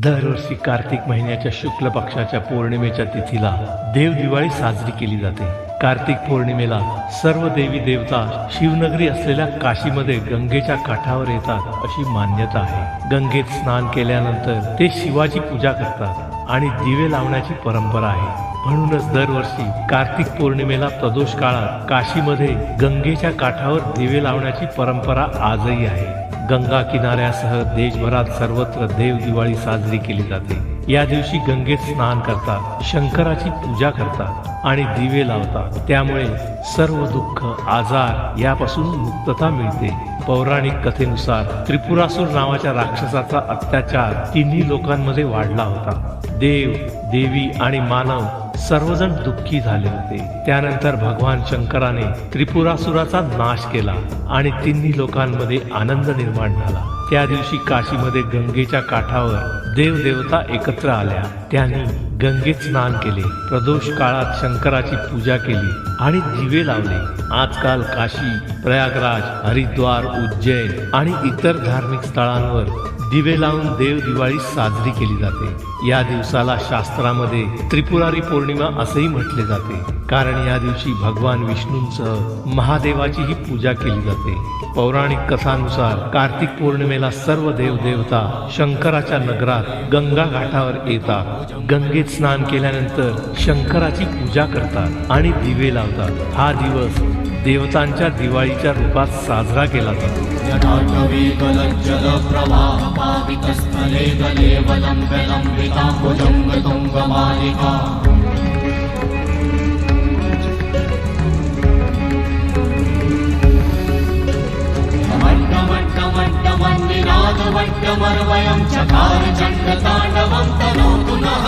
दरवर्षी कार्तिक महिन्याच्या शुक्ल पक्षाच्या पौर्णिमेच्या तिथीला देव दिवाळी साजरी केली जाते। कार्तिक पौर्णिमेला सर्व देवी देवता शिवनगरी असलेल्या काशीमध्ये गंगेच्या काठावर येतात अशी मान्यता आहे। गंगेत स्नान केल्यानंतर ते शिवाची पूजा करतात आणि दिवे लावण्याची परंपरा आहे। म्हणूनच दरवर्षी कार्तिक पौर्णिमेला प्रदोष काळात काशीमध्ये गंगेच्या काठावर दिवे लावण्याची परंपरा आजही आहे। गंगा किनाऱ्यासह देशभरात सर्वत्र देव दिवाळी साजरी केली जाते। या दिवशी गंगेत स्नान करतात, शंकराची पूजा करतात आणि दिवे लावतात। त्यामुळे सर्व दुःख आजार यापासून मुक्तता मिळते। पौराणिक कथेनुसार त्रिपुरासुर नावाच्या राक्षसाचा अत्याचार तिन्ही लोकांमध्ये वाढला होता। देव देवी आणि मानव सर्वजण दुःखी झाले होते। त्यानंतर भगवान शंकराने त्रिपुरासुराचा नाश केला आणि तिन्ही लोकांमध्ये आनंद निर्माण झाला। त्या दिवशी काशीमध्ये गंगेच्या काठावर देव देवता एकत्र आल्या। त्यांनी गंगेत स्नान केले, प्रदोष काळात शंकराची पूजा केली आणि दिवे लावले। आजकाल काशी, प्रयागराज, हरिद्वार, उज्जैन आणि इतर धार्मिक स्थळांवर दिवे लावून देव दिवाळी साजरी केली जाते। या दिवसाला शास्त्रामध्ये त्रिपुरारी पौर्णिमा असेही म्हटले जाते, कारण या दिवशी भगवान विष्णूंसह महादेवाचीही पूजा केली जाते। पौराणिक कथानुसार कार्तिक पौर्णिमेला सर्व देव देवता शंकराच्या नगरात गंगा घाटावर येतात। गंगेत स्नान केल्यानंतर शंकराची पूजा करतात आणि दिवे लावतात। हा दिवस देवतांच्या दिवाळीच्या रूपात साजरा केला जातो। वट्टमर्वयं चकार चण्डताण्डवं तनोतु नः।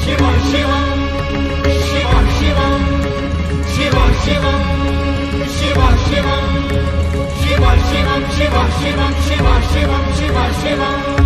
शिवं शिवं शिवं शिवं शिवं शिवं शिवं शिवं शिवं शिवं शिवं शिवं शिवं शिवं शिवं शिवं